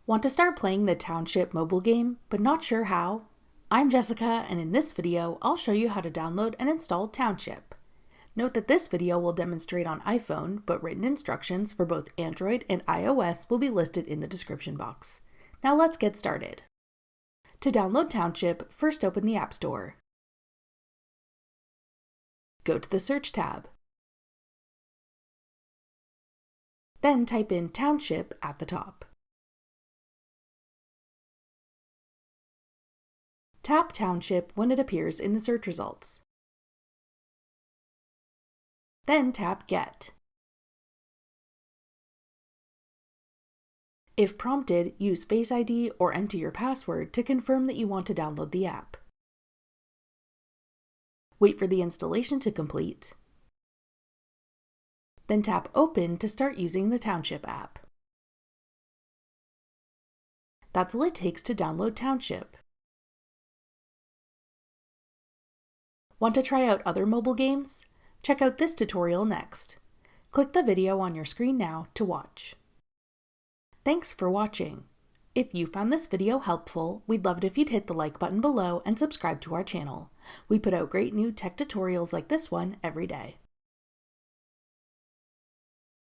Want to start playing the Township mobile game, but not sure how? I'm Jessica, and in this video, I'll show you how to download and install Township. Note that this video will demonstrate on iPhone, but written instructions for both Android and iOS will be listed in the description box. Now let's get started. To download Township, first open the App Store. Go to the Search tab. Then type in Township at the top. Tap Township when it appears in the search results. Then tap Get. If prompted, use Face ID or enter your password to confirm that you want to download the app. Wait for the installation to complete. Then tap Open to start using the Township app. That's all it takes to download Township. Want to try out other mobile games? Check out this tutorial next. Click the video on your screen now to watch. Thanks for watching. If you found this video helpful, we'd love it if you'd hit the like button below and subscribe to our channel. We put out great new tech tutorials like this one every day.